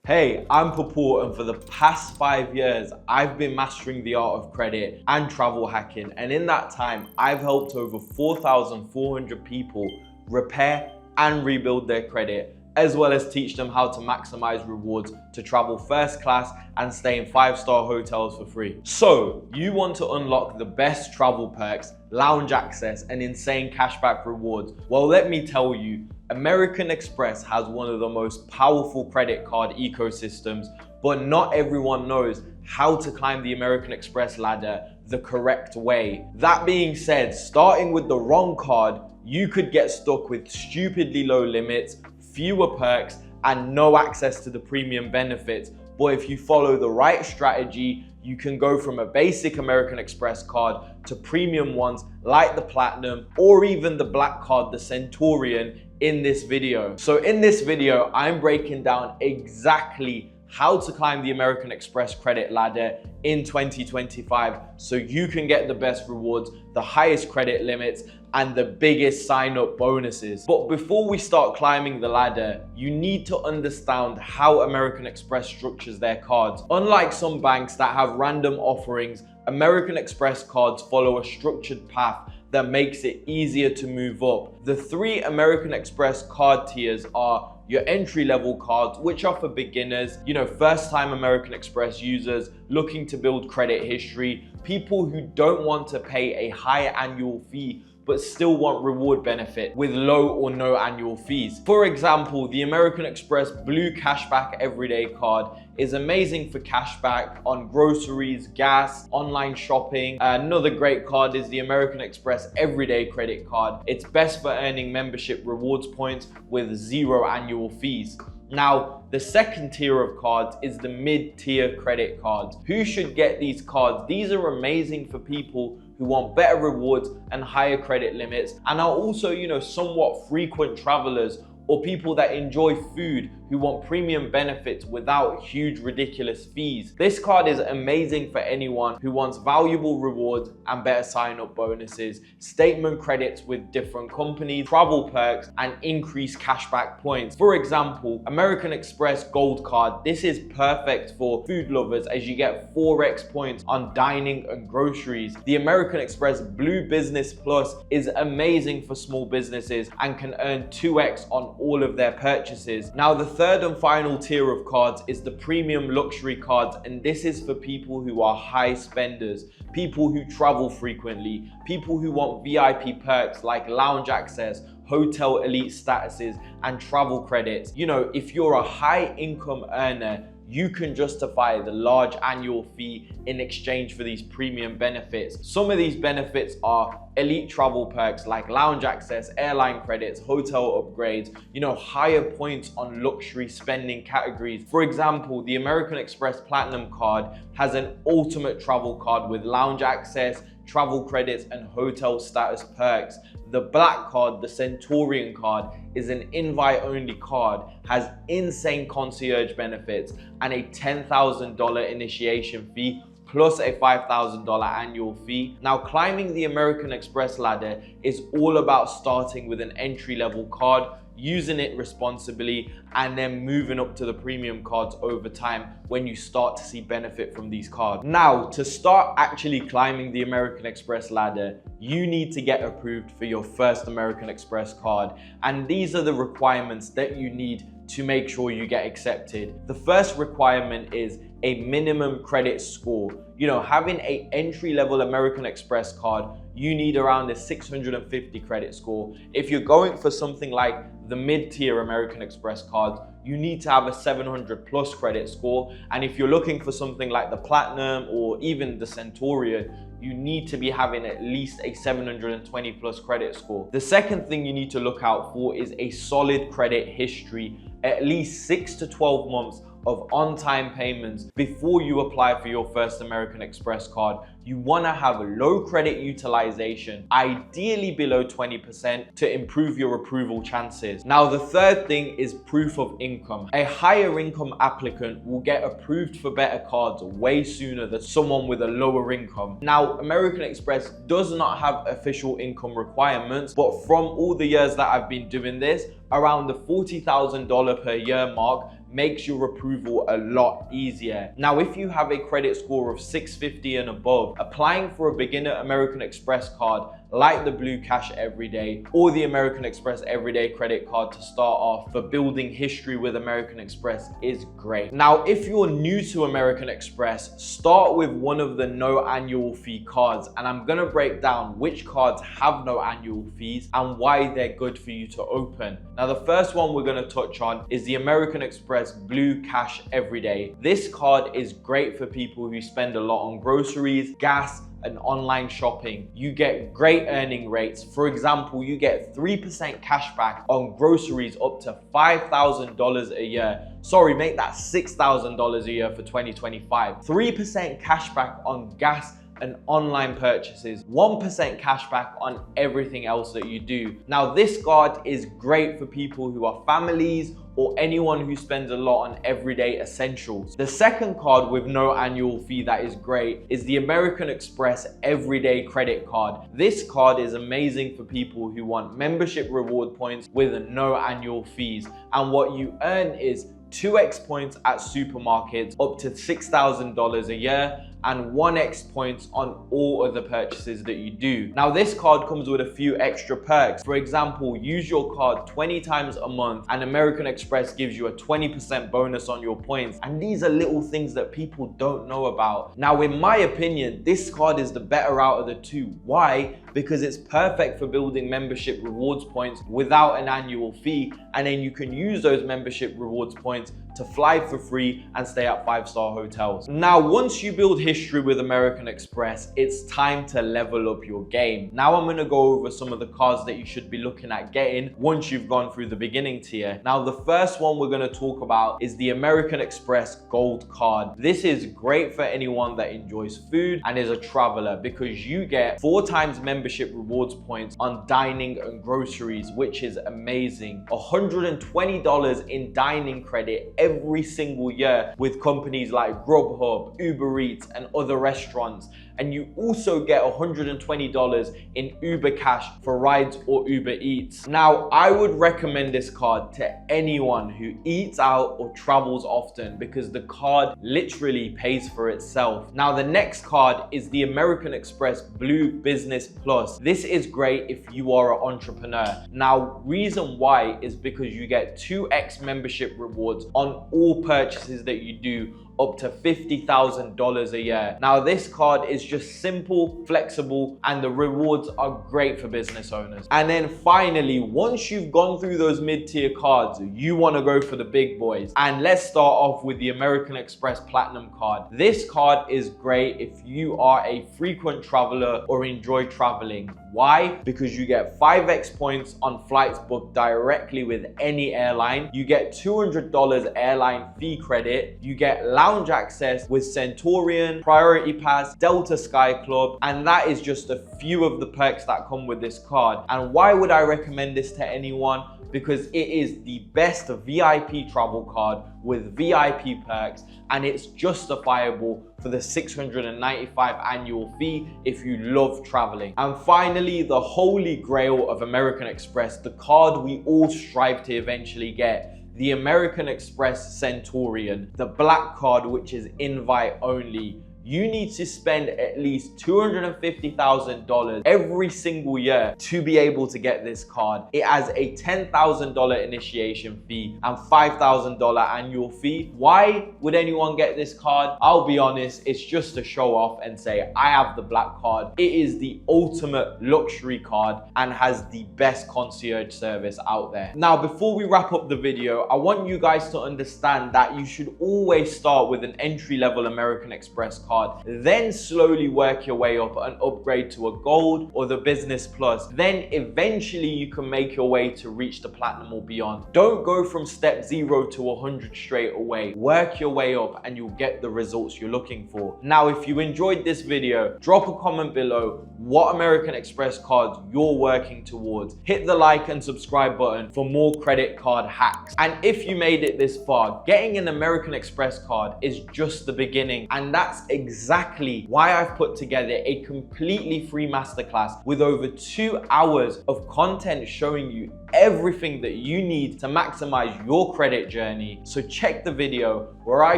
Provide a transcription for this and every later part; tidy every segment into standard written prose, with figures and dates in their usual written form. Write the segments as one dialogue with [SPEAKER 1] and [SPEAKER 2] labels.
[SPEAKER 1] Hey, I'm Papurr, and for the past 5 years, I've been mastering the art of credit and travel hacking. And in that time, I've helped over 4,400 people repair and rebuild their credit, as well as teach them how to maximize rewards to travel first class and stay in 5-star hotels for free. So, you want to unlock the best travel perks, lounge access, and insane cashback rewards? Well, let me tell you, American Express has one of the most powerful credit card ecosystems, but not everyone knows how to climb the American Express ladder the correct way. That being said, starting with the wrong card, you could get stuck with stupidly low limits, fewer perks, and no access to the premium benefits. But if you follow the right strategy, you can go from a basic American Express card to premium ones like the Platinum or even the black card, the Centurion, in this video. So in this video, I'm breaking down exactly how to climb the American Express credit ladder in 2025 so you can get the best rewards, the highest credit limits, and the biggest sign-up bonuses. But before we start climbing the ladder, you need to understand how American Express structures their cards. Unlike some banks that have random offerings, American Express cards follow a structured path that makes it easier to move up. The 3 American Express card tiers are your entry-level cards, which are for beginners, first-time American Express users looking to build credit history, people who don't want to pay a higher annual fee but still want reward benefit with low or no annual fees. For example, the American Express Blue Cashback Everyday Card is amazing for cashback on groceries, gas, online shopping. Another great card is the American Express Everyday Credit Card. It's best for earning membership rewards points with 0 annual fees. Now, the second tier of cards is the mid-tier credit cards. Who should get these cards? These are amazing for people who want better rewards and higher credit limits, and are also, somewhat frequent travelers or people that enjoy food who want premium benefits without huge, ridiculous fees. This card is amazing for anyone who wants valuable rewards and better sign-up bonuses, statement credits with different companies, travel perks, and increased cashback points. For example, American Express Gold Card. This is perfect for food lovers as you get 4x points on dining and groceries. The American Express Blue Business Plus is amazing for small businesses and can earn 2x on all of their purchases. Now, the third and final tier of cards is the premium luxury cards, and this is for people who are high spenders, people who travel frequently, people who want VIP perks like lounge access, hotel elite statuses, and travel credits. If you're a high income earner, you can justify the large annual fee in exchange for these premium benefits. Some of these benefits are elite travel perks like lounge access, airline credits, hotel upgrades, higher points on luxury spending categories. For example, the American Express Platinum card has an ultimate travel card with lounge access, travel credits, and hotel status perks. The black card, the Centurion card, is an invite-only card, has insane concierge benefits, and a $10,000 initiation fee, plus a $5,000 annual fee. Now, climbing the American Express ladder is all about starting with an entry-level card, using it responsibly, and then moving up to the premium cards over time when you start to see benefit from these cards. Now, to start actually climbing the American Express ladder, you need to get approved for your first American Express card. And these are the requirements that you need to make sure you get accepted. The first requirement is a minimum credit score. Having an entry-level American Express card, you need around a 650 credit score. If you're going for something like the mid-tier American Express cards, you need to have a 700 plus credit score. And if you're looking for something like the Platinum or even the Centurion, you need to be having at least a 720 plus credit score. The second thing you need to look out for is a solid credit history, at least 6 to 12 months of on-time payments before you apply for your first American Express card. You want to have low credit utilization, ideally below 20%, to improve your approval chances. Now, the third thing is proof of income. A higher income applicant will get approved for better cards way sooner than someone with a lower income. Now, American Express does not have official income requirements, but from all the years that I've been doing this, around the $40,000 per year mark makes your approval a lot easier. Now, if you have a credit score of 650 and above, applying for a beginner American Express card like the Blue Cash Everyday or the American Express Everyday credit card to start off for building history with American Express is great. Now, if you're new to American Express, start with one of the no annual fee cards, and I'm gonna break down which cards have no annual fees and why they're good for you to open. Now, the first one we're gonna touch on is the American Express Blue Cash Everyday. This card is great for people who spend a lot on groceries, gas, and online shopping. You get great earning rates. For example, you get 3% cash back on groceries up to $5,000 a year. Sorry, make that $6,000 a year for 2025. 3% cash back on gas and online purchases, 1% cash back on everything else that you do. Now, this card is great for people who are families or anyone who spends a lot on everyday essentials. The second card with no annual fee that is great is the American Express Everyday Credit Card. This card is amazing for people who want membership reward points with no annual fees. And what you earn is 2x points at supermarkets up to $6,000 a year and 1x points on all other purchases that you do. Now, this card comes with a few extra perks. For example, use your card 20 times a month and American Express gives you a 20% bonus on your points. And these are little things that people don't know about. Now, in my opinion, this card is the better out of the two. Why? Because it's perfect for building membership rewards points without an annual fee, and then you can use those membership rewards points to fly for free and stay at 5-star hotels. Now, once you build history with American Express, it's time to level up your game. Now I'm gonna go over some of the cards that you should be looking at getting once you've gone through the beginning tier. Now, the first one we're gonna talk about is the American Express Gold Card. This is great for anyone that enjoys food and is a traveler because you get 4 times membership rewards points on dining and groceries, which is amazing. $120 in dining credit every single year with companies like Grubhub, Uber Eats, and other restaurants. And you also get $120 in Uber Cash for rides or Uber Eats. Now, I would recommend this card to anyone who eats out or travels often because the card literally pays for itself. Now, the next card is the American Express Blue Business Plus. This is great if you are an entrepreneur. Now, reason why is because you get 2x membership rewards on all purchases that you do up to $50,000 a year. Now, this card is just simple, flexible, and the rewards are great for business owners. And then finally, once you've gone through those mid-tier cards, you wanna go for the big boys. And let's start off with the American Express Platinum card. This card is great if you are a frequent traveler or enjoy traveling. Why? Because you get 5x points on flights booked directly with any airline. You get $200 airline fee credit. You get lounge access with Centurion, Priority Pass, Delta Sky Club, and that is just a few of the perks that come with this card. And why would I recommend this to anyone? Because it is the best VIP travel card with VIP perks, and it's justifiable for the $695 annual fee if you love traveling. And finally, the holy grail of American Express, the card we all strive to eventually get, the American Express Centurion, the black card, which is invite only. You need to spend at least $250,000 every single year to be able to get this card. It has a $10,000 initiation fee and $5,000 annual fee. Why would anyone get this card? I'll be honest, it's just to show off and say, I have the black card. It is the ultimate luxury card and has the best concierge service out there. Now, before we wrap up the video, I want you guys to understand that you should always start with an entry-level American Express card. Then slowly work your way up and upgrade to a gold or the business plus. Then eventually you can make your way to reach the platinum or beyond. Don't go from step 0 to 100 straight away. Work your way up and you'll get the results you're looking for. Now, if you enjoyed this video, drop a comment below what American Express cards you're working towards. Hit the like and subscribe button for more credit card hacks. And if you made it this far, getting an American Express card is just the beginning, and that's exactly why I've put together a completely free masterclass with over 2 hours of content showing you everything that you need to maximize your credit journey. So check the video where I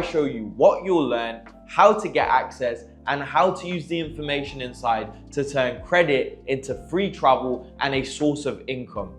[SPEAKER 1] show you what you'll learn, how to get access, and how to use the information inside to turn credit into free travel and a source of income.